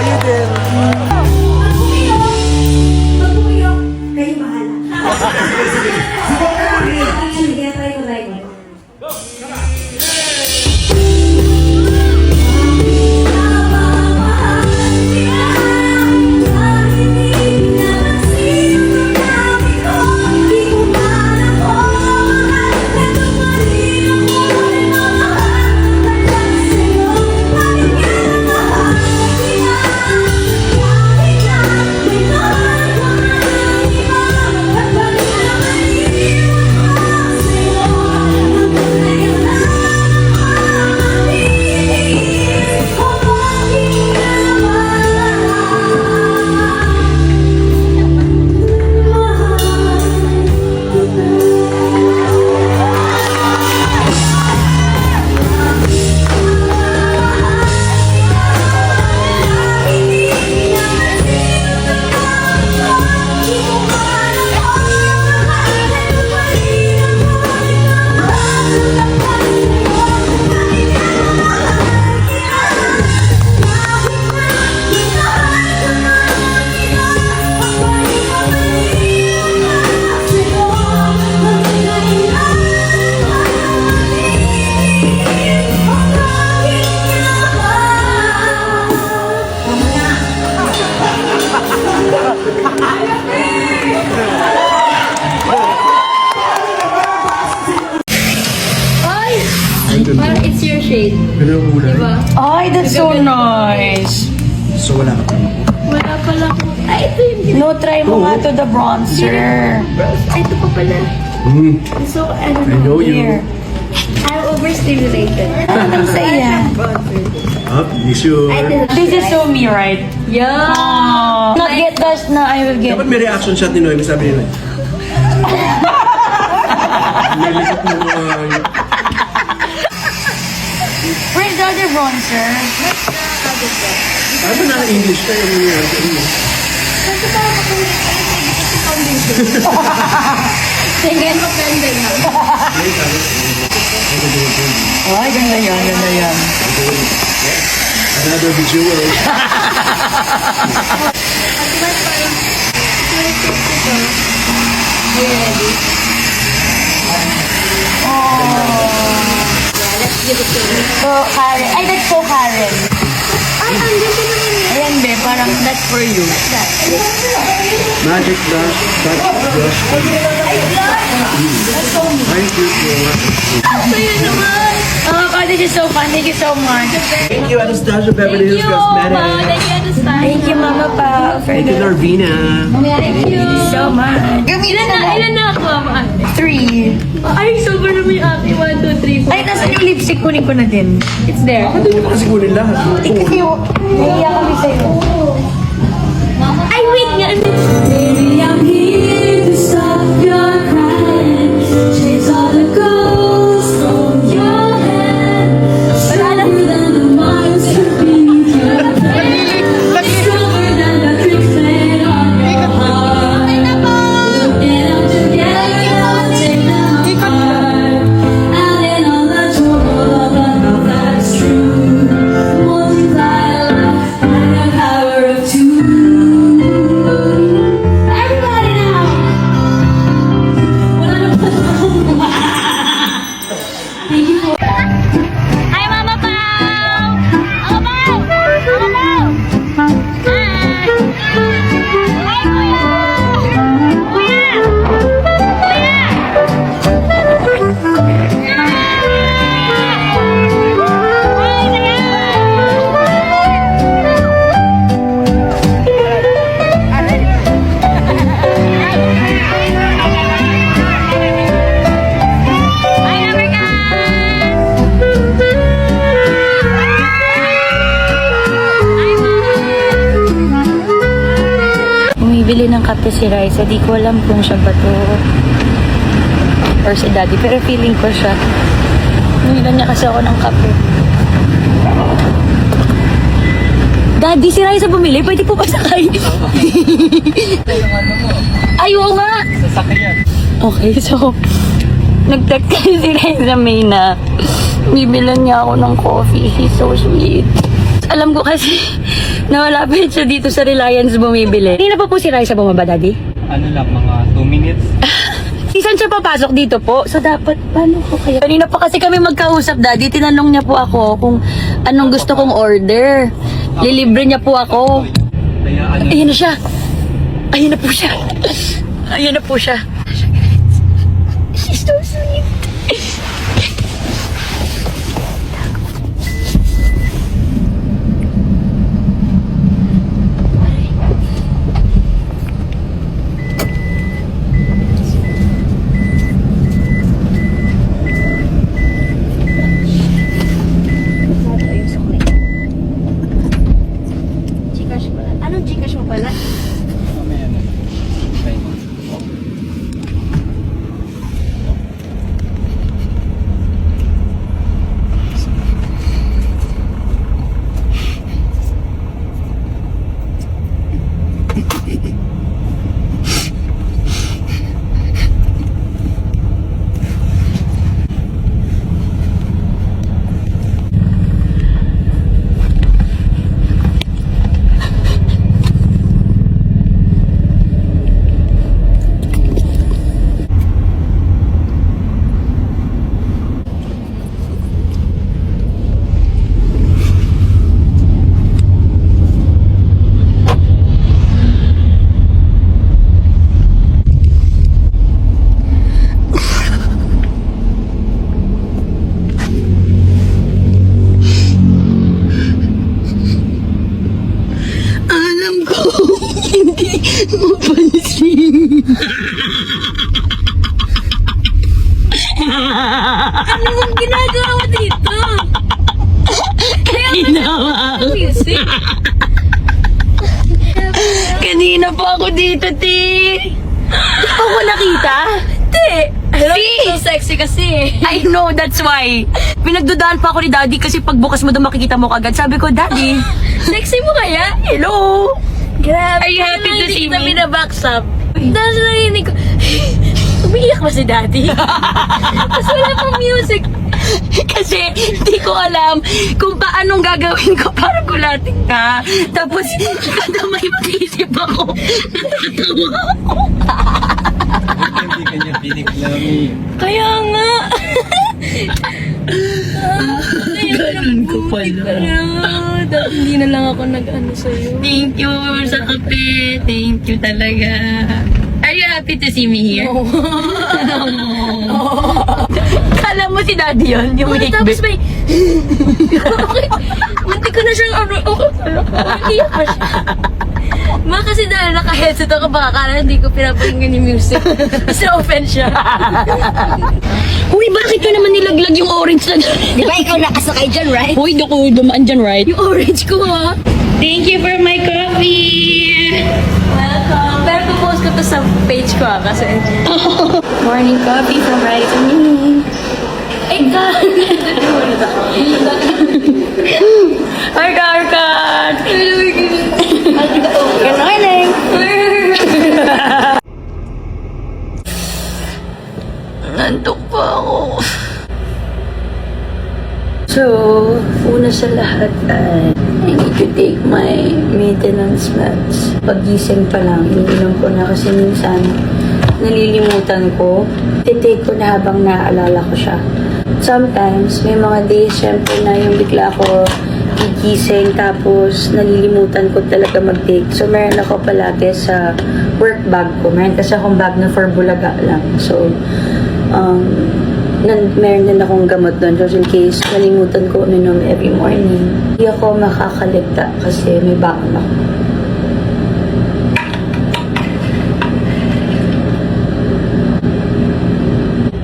you din. Pag umiyak, kayo bahala. Sige, try ko. Parang it's your shade. Diba? Ay, that's so nice. So wala ka pa. Wala pala ko. Ay, ito yung No, try mo nga to the bronzer. Ay, ito pa pala. So, I don't I know. know you. Here. I'm overstimulated. Ano sa iya? Up, you sure? I didn't. This is so me, right? Yeah. Not get that na I will get. Dapat may reaction shot ni Noemi, sabi ni Noemi. May likot mo mga... Where's the other bronzer? Ano na English na yung mga Kasi parang ako foundation. Sige, mapende na. Ay, ganda yan, ganda yan. Another visual. At ba't parang ready? Let's give it to me. So, Karen. Ay, that's so Karen. Ay, ang ganda naman yun. Ayan, be, parang that's for you. Magic brush, touch brush. Thank you so much. Sa'yo naman. Oh, God, this is so fun. Thank you so much. Thank you, Anastasia Beverly Hills Cosmetics. Thank you, Anastasia. Thank you, Mama Pa, for Thank you, the... Norvina. Thank you. so much. Ilan na ako, Mama? 3. Ay, sobrang na may ate. 1, 2, 3, 4. Ay, nasan yung lipstick? Kunin ko na din. It's there. Hindi mo kasi kunin lahat. Kasi nahiya kami sa'yo. Ay, wait nga. Baby, I'm here to stop your crying. Chase all the ghosts from your head. Stronger than the miles to be your friend. Stronger than the tricks played on your heart. Looking up together, take them apart. Adding all the trouble of a love that's true. Multiply life by the power of 2. Everybody now! Thank you for... Hi, Mama Pao! Mama Pao! Mama Pao! Hi! Hi, Kuya! Kuya! Kuya! Hi, Bumibili ng kape si Raisa. Di ko alam kung siya ba to or si Daddy. Pero feeling ko siya. Nilan niya kasi ako ng kape. Daddy, si Raisa bumili. Pwede po pasakay. Ay, oo nga. Okay, so nag-text kasi si Raisa May na bibilan niya ako ng coffee. He's so sweet. Alam ko kasi Nawalapit siya dito sa Reliance bumibili. Hindi na pa po si Raisa bumaba, Daddy? Ano lang, mga 2 minutes. Isan siya papasok dito po? So dapat, paano ko kaya? Kanina pa kasi kami magkausap, Daddy. Tinanong niya po ako kung anong gusto kong order. Lilibre niya po ako. Kaya ano, Ayun na siya. Ayun na po siya. Ayun na po siya. She's so sweet. Anong Gcash mo pala? mamaya na. Okay. Alam ko, hindi mapansin. Ano ang ginagawa mo dito? Ginawa ko. Music? Kanina pa ako dito, Ti. Di pa ako nakita? Hindi. Hello, See? so sexy kasi eh. I know, that's why. Pinagdudaan pa ako ni Daddy kasi pagbukas mo doon makikita mo kagad. Sabi ko, Daddy, Sexy mo kaya? hello. Grabe. Are you happy to see me? Hindi kita binabackstab. Tapos narinig ko, umiiyak ba si Daddy? Tapos wala pang music. Kasi hindi ko alam kung paanong gagawin ko para gulatin ka. Tapos, kada may mag-isip ako, natatawa ako. Hindi kanya piniklami. Kaya nga. Ganun ko pala. Hindi na lang ako nag-ano sa'yo. Thank you sa kape. Thank you talaga. Are you happy to see me here? Kala mo si Daddy yun, yung Oh, tapos hikbi. may... Munti ko na siyang ano... Iiyak pa siya. Ma, kasi dahil naka-headset ako, baka akala hindi ko pinapakinggan yung music. Kasi na-offend siya. Uy, bakit ka naman nilaglag yung orange na Di ba ikaw nakasakay dyan, right? Uy, naku, dumaan dyan, right? Yung orange ko, ha? Thank you for my coffee! Welcome. Pero post ko to sa page ko, ha? Kasi... Morning coffee from Rise and Me. Ay, God! Arka, Arka! Good morning! Nandok pa ako. So, una sa lahat ay I need to take my maintenance meds. Pagising pa lang, iniinom ko na kasi minsan nalilimutan ko. Titake ko na habang naaalala ko siya. Sometimes, may mga days syempre na yung bigla ako gigising tapos nalilimutan ko talaga mag-take. So, meron ako palagi sa work bag ko. Meron kasi akong bag na for bulaga lang. So, meron din akong gamot doon just in case nalimutan ko uminom every morning. Hindi ako makakaligta kasi may bakon ako.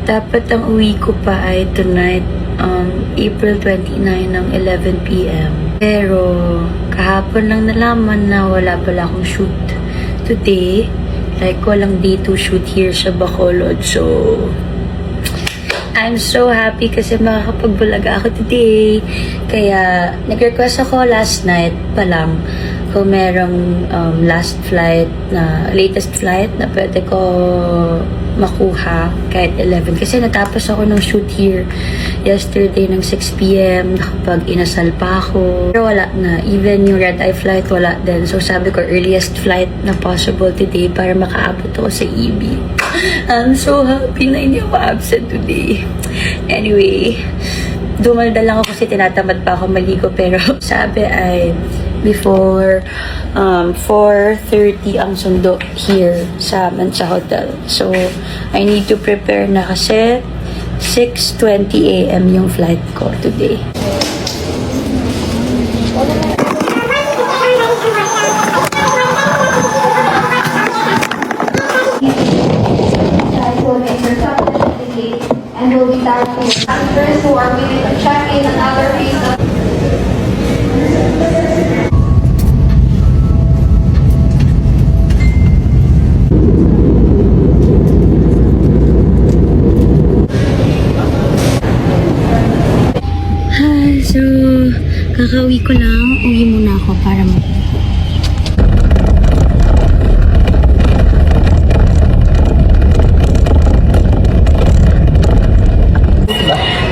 Dapat ang uwi ko pa ay tonight, April 29 ng 11 p.m. Pero kahapon lang nalaman na wala pala akong shoot today. Like walang day to shoot here sa Bacolod. So, I'm so happy kasi makakapagbulaga ako today. Kaya, nag-request ako last night pa lang ko merong latest flight na pwede ko makuha kahit 11. Kasi natapos ako ng shoot here yesterday ng 6 p.m. Nakapag inasal pa ako. Pero wala na. Even yung red eye flight, wala din. So sabi ko, earliest flight na possible today para makaabot ako sa EB. I'm so happy na hindi ako absent today. Anyway, dumaldal lang ako kasi tinatamad pa ako maligo. Pero sabi ay before 4:30 ang sundo here sa Mansa Hotel. So, I need to prepare na kasi 6:20 a.m. yung flight ko today. Will be intercepted at the gate and will be directed to passengers who are waiting to check in and other phases. So, kakauwi ko lang. Uwi muna ako para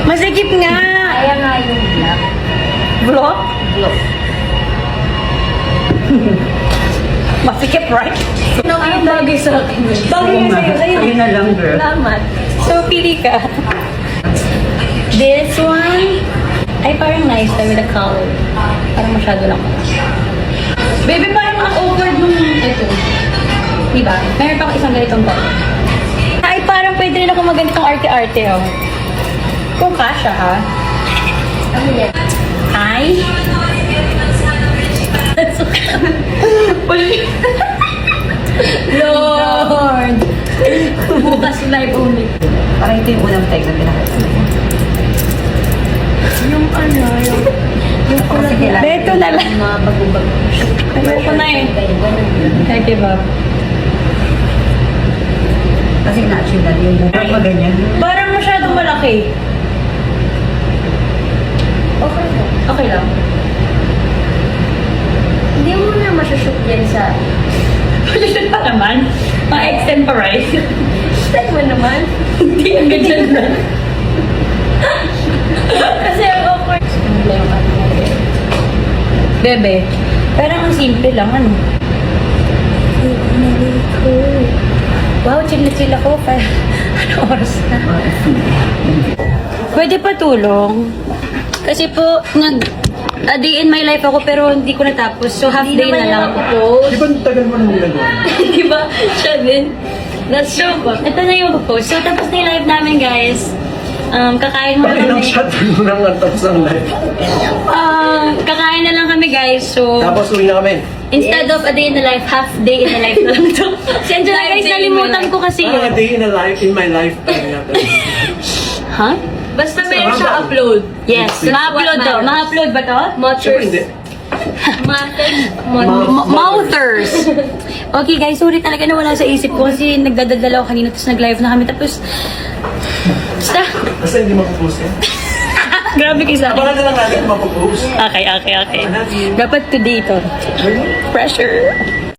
Masikip nga! Kaya nga yung black. Vlog? Vlog. Masikip, right? No, ang bagay sa akin. Bagay nga sa'yo. Ayun na lang, girl. Salamat. So, pili ka. This one, ay parang nice na with the color. Parang masyado lang. Baby, parang ang over nung ito. Diba? Meron pa ako isang ganitong color. Ay, parang pwede rin ako magandang arte-arte, oh. Kung kasha, ha? Ano yan? Ay. Lord! Bukas live only. Parang ito yung unang tag na pinakita. Yung ano, yung Kasi kailangan. Beto na lang. Mga bago-bago. Ayoko na eh. I give up. Kasi na-achieve yung buhay pa ganyan. Parang masyadong malaki. Okay lang. Okay lang. Hindi mo na masushoot yan sa... Position pa naman. Ma-extemporize. Style mo naman. Hindi ang ganyan na. Kasi ang awkward. Bebe, parang ang simple lang, ano? Wow, chill na chill ako. Ano oras na? Pwede pa tulong. Kasi po, a day in my life ako pero hindi ko natapos. So half day na lang. Di ba tagal mo nang ginagawa? Di ba? Siya din. That's so ba? Ito na yung post. So tapos na yung live namin, guys. Kakain muna Bakit kami. ang shot mo nang tapos ang live? Kakain na lang kami, guys. So Tapos uwi na kami. instead of a day in the life, half day in the life na lang to. Sensya na, guys. Nalimutan ko kasi. Parang a day in a life, in my life. Huh? Basta meron siya upload. Yes. Ma-upload to. Ma-upload ba to? Siyempre Mothers. hindi. Mouthers. Okay guys, sorry talaga na wala sa isip ko kasi nagdadadala ako kanina tapos nag-live na kami tapos basta. Basta hindi mapupost yan. Grabe kayo sa akin. Abangan na lang natin kung mapupost. Okay. Dapat today to. Pressure.